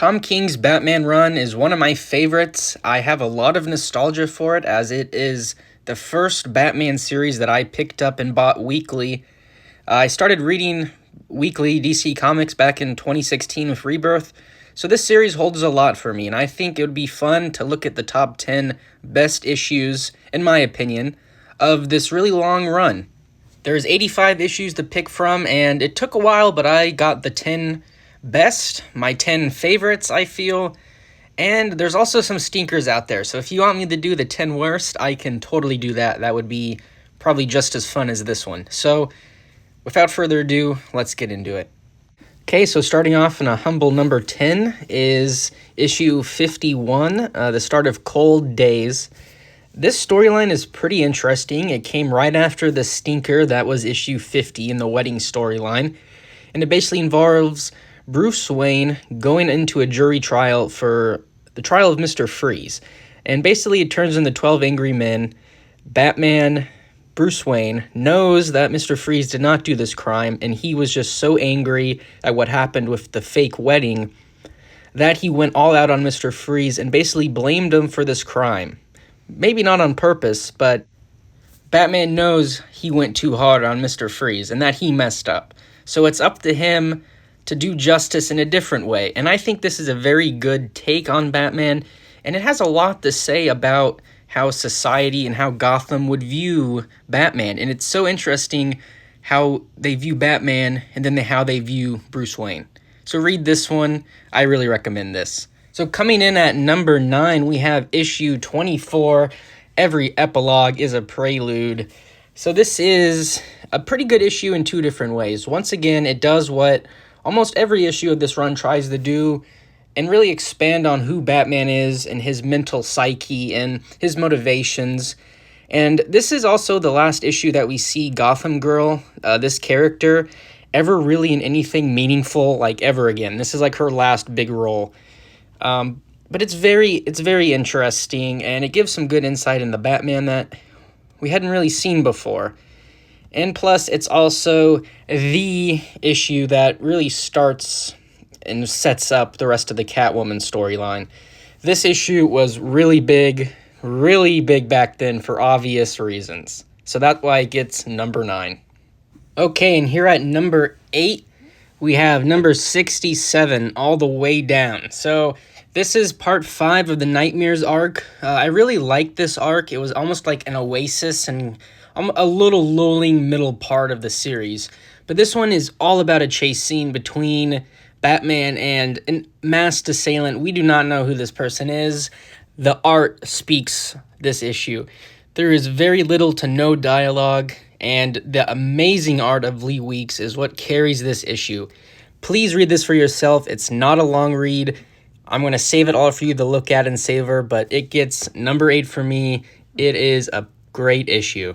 Tom King's Batman run is one of my favorites. I have a lot of nostalgia for it, as it is the first Batman series that I picked up and bought weekly. I started reading weekly DC Comics back in 2016 with Rebirth, so this series holds a lot for me, and I think it would be fun to look at the top 10 best issues, in my opinion, of this really long run. There's 85 issues to pick from, and it took a while, but I got the 10 best, my 10 favorites, I feel, and there's also some stinkers out there, so if you want me to do the 10 worst, I can totally do that. That would be probably just as fun as this one. So, without further ado, let's get into it. Okay, so starting off in a humble number 10 is issue 51, the start of Cold Days. This storyline is pretty interesting. It came right after the stinker that was issue 50 in the wedding storyline, and it basically involves Bruce Wayne going into a jury trial for the trial of Mr. Freeze. And basically it turns into 12 Angry Men. Batman, Bruce Wayne, knows that Mr. Freeze did not do this crime, and he was just so angry at what happened with the fake wedding that he went all out on Mr. Freeze and basically blamed him for this crime. Maybe not on purpose, but Batman knows he went too hard on Mr. Freeze and that he messed up. So it's up to him to do justice in a different way. And I think this is a very good take on Batman, and it has a lot to say about how society and how Gotham would view Batman. And it's so interesting how they view Batman and then how they view Bruce Wayne. So read this one. I really recommend this. So coming in at number 9, we have issue 24. Every epilogue is a prelude. So this is a pretty good issue in two different ways. Once again, it does what almost every issue of this run tries to do and really expand on who Batman is and his mental psyche and his motivations. And this is also the last issue that we see Gotham Girl, this character, ever really in anything meaningful like ever again. This is like her last big role. But it's very interesting, and it gives some good insight into Batman that we hadn't really seen before. And plus, it's also the issue that really starts and sets up the rest of the Catwoman storyline. This issue was really big back then for obvious reasons. So that's why it gets number 9. Okay, and here at number 8, we have number 67, All the Way Down. So this is part 5 of the Nightmares arc. I really liked this arc. It was almost like an oasis and a little lulling middle part of the series. But this one is all about a chase scene between Batman and a masked assailant. We do not know who this person is. The art speaks this issue. There is very little to no dialogue, and the amazing art of Lee Weeks is what carries this issue. Please read this for yourself. It's not a long read. I'm going to save it all for you to look at and savor, but it gets number 8 for me. It is a great issue.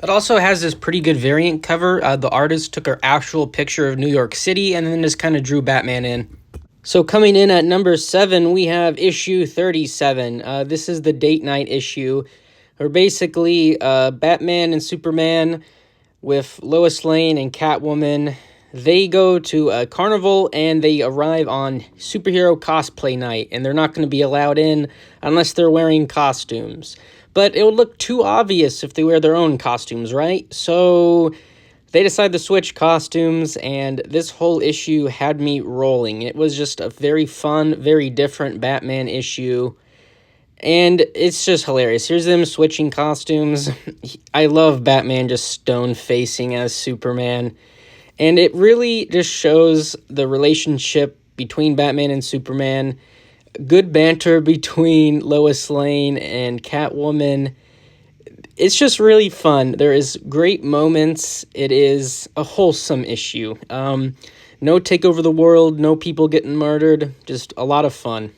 It also has this pretty good variant cover. The artist took an actual picture of New York City and then just kind of drew Batman in. So coming in at number 7, we have issue 37. This is the date night issue, where basically Batman and Superman with Lois Lane and Catwoman, they go to a carnival and they arrive on superhero cosplay night, and they're not going to be allowed in unless they're wearing costumes. But it would look too obvious if they wear their own costumes, right? So they decide to switch costumes, and this whole issue had me rolling. It was just a very fun, very different Batman issue, and it's just hilarious. Here's them switching costumes. I love Batman just stone-facing as Superman, and it really just shows the relationship between Batman and Superman. Good banter between Lois Lane and Catwoman. It's just really fun. There is great moments. It is a wholesome issue. No take over the world, no people getting murdered, just a lot of fun.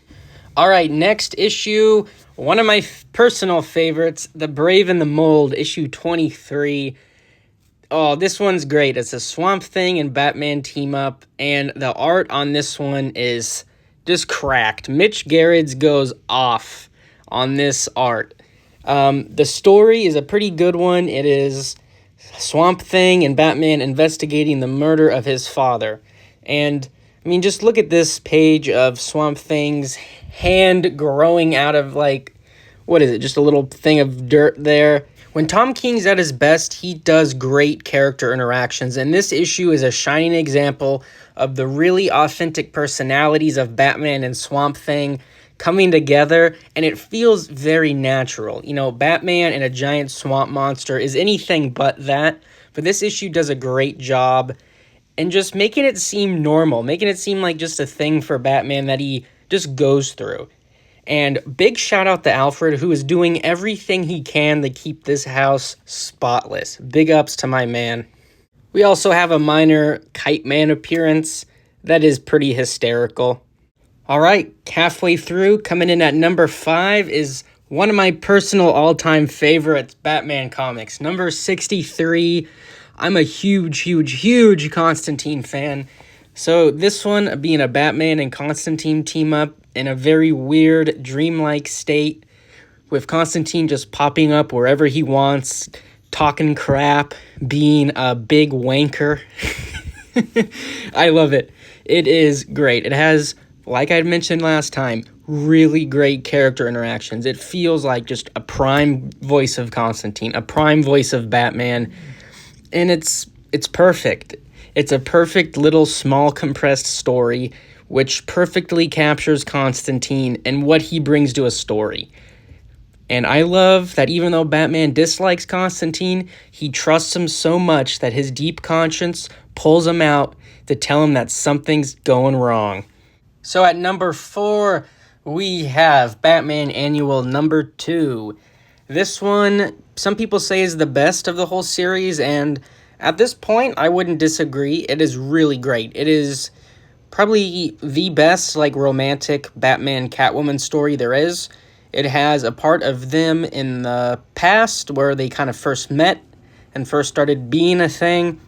All right, next issue, one of my personal favorites, The Brave and the Mold, issue 23. Oh, this one's great. It's a Swamp Thing and Batman team up, and the art on this one is just cracked. Mitch Gerrits goes off on this art. The story is a pretty good one. It is Swamp Thing and Batman investigating the murder of his father. And I mean, just look at this page of Swamp Thing's hand growing out of, like, what is it, just a little thing of dirt there. When Tom King's at his best, he does great character interactions, and this issue is a shining example of the really authentic personalities of Batman and Swamp Thing coming together, and it feels very natural. You know, Batman and a giant swamp monster is anything but that, but this issue does a great job and just making it seem normal, making it seem like just a thing for Batman that he just goes through. And big shout out to Alfred, who is doing everything he can to keep this house spotless. Big ups to my man. We also have a minor Kite Man appearance that is pretty hysterical. All right, halfway through, coming in at number 5 is one of my personal all-time favorites, Batman comics. Number 63. I'm a huge Constantine fan. So this one being a Batman and Constantine team up in a very weird, dreamlike state, with Constantine just popping up wherever he wants, talking crap, being a big wanker. I love it. It is great. It has, like I mentioned last time, really great character interactions. It feels like just a prime voice of Constantine, a prime voice of Batman, and it's perfect. It's a perfect little small compressed story which perfectly captures Constantine and what he brings to a story. And I love that even though Batman dislikes Constantine, he trusts him so much that his deep conscience pulls him out to tell him that something's going wrong. So at number 4, we have Batman Annual number 2. This one, some people say, is the best of the whole series, and at this point, I wouldn't disagree. It is really great. It is probably the best, like, romantic Batman Catwoman story there is. It has a part of them in the past where they kind of first met and first started being a thing.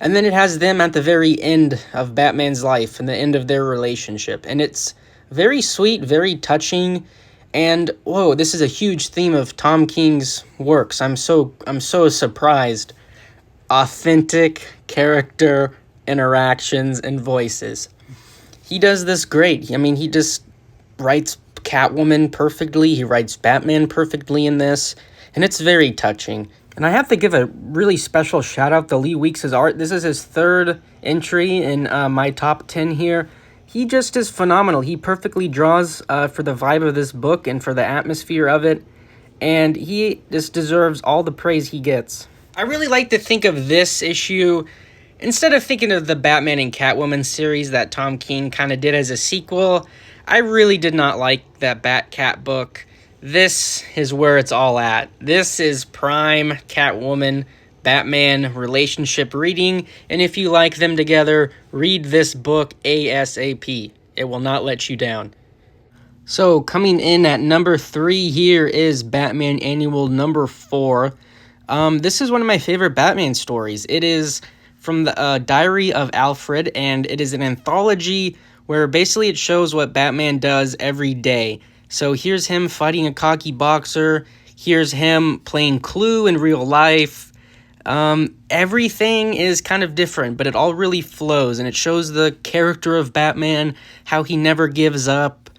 And then it has them at the very end of Batman's life and the end of their relationship. And it's very sweet, very touching. And, whoa, this is a huge theme of Tom King's works. I'm so surprised. Authentic character interactions and voices. He does this great. I mean, he just writes Catwoman perfectly. He writes Batman perfectly in this. And it's very touching. And I have to give a really special shout out to Lee Weeks' art. This is his 3rd entry in my top 10 here. He just is phenomenal. He perfectly draws for the vibe of this book and for the atmosphere of it. And he just deserves all the praise he gets. I really like to think of this issue, instead of thinking of the Batman and Catwoman series that Tom King kind of did as a sequel, I really did not like that Bat-Cat book. This is where it's all at. This is prime Catwoman, Batman relationship reading, and if you like them together, read this book ASAP. It will not let you down. So, coming in at number 3 here is Batman Annual number 4. This is one of my favorite Batman stories. It is from the Diary of Alfred, and it is an anthology where basically it shows what Batman does every day. So here's him fighting a cocky boxer. Here's him playing Clue in real life. Everything is kind of different, but it all really flows, and it shows the character of Batman, how he never gives up,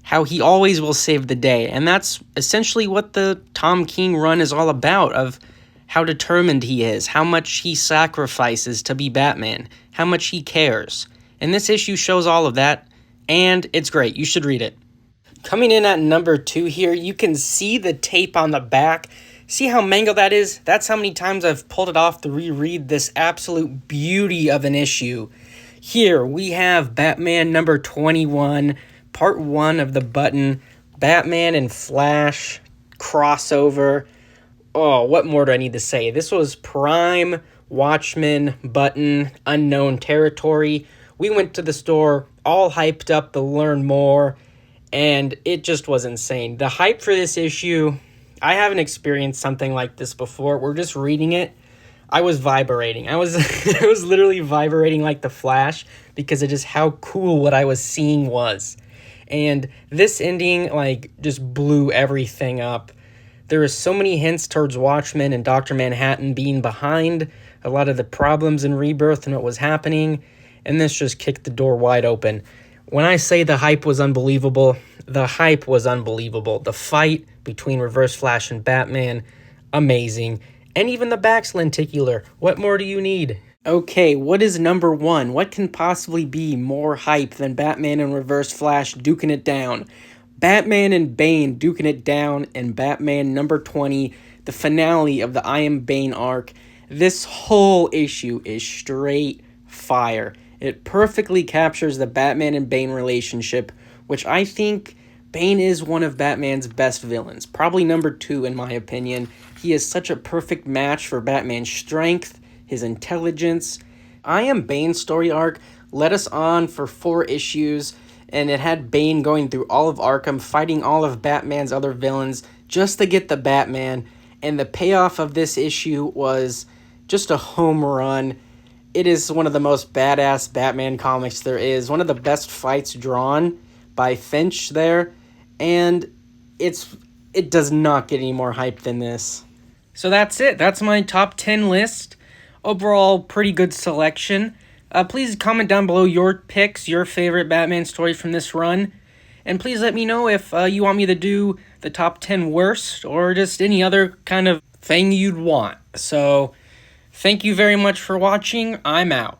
how he always will save the day. And that's essentially what the Tom King run is all about, of how determined he is, how much he sacrifices to be Batman, how much he cares. And this issue shows all of that, and it's great. You should read it. Coming in at number 2 here, you can see the tape on the back. See how mangled that is? That's how many times I've pulled it off to reread this absolute beauty of an issue. Here we have Batman number 21, part 1 of the Button, Batman and Flash crossover. Oh, what more do I need to say? This was prime Watchmen, Button, unknown territory. We went to the store all hyped up to learn more, and it just was insane. The hype for this issue, I haven't experienced something like this before. We're just reading it. I was vibrating. I was I was literally vibrating like the Flash because of just how cool what I was seeing was. And this ending, like, just blew everything up. There were so many hints towards Watchmen and Dr. Manhattan being behind a lot of the problems in Rebirth and what was happening. and this just kicked the door wide open. When I say the hype was unbelievable, the hype was unbelievable. The fight between Reverse Flash and Batman, amazing. And even the back's lenticular. What more do you need? Okay, what is number one? What can possibly be more hype than Batman and Reverse Flash duking it down? Batman and Bane duking it down in Batman number 20, the finale of the I Am Bane arc. This whole issue is straight fire. It perfectly captures the Batman and Bane relationship, which I think Bane is one of Batman's best villains. Probably number 2 in my opinion. He is such a perfect match for Batman's strength, his intelligence. I Am Bane's story arc led us on for 4 issues, and it had Bane going through all of Arkham, fighting all of Batman's other villains just to get the Batman, and the payoff of this issue was just a home run. It is one of the most badass Batman comics there is, one of the best fights drawn by Finch there, and it does not get any more hype than this. So that's it. That's my top 10 list. Overall, pretty good selection. Please comment down below your picks, your favorite Batman story from this run. And please let me know if you want me to do the top 10 worst or just any other kind of thing you'd want. So, thank you very much for watching. I'm out.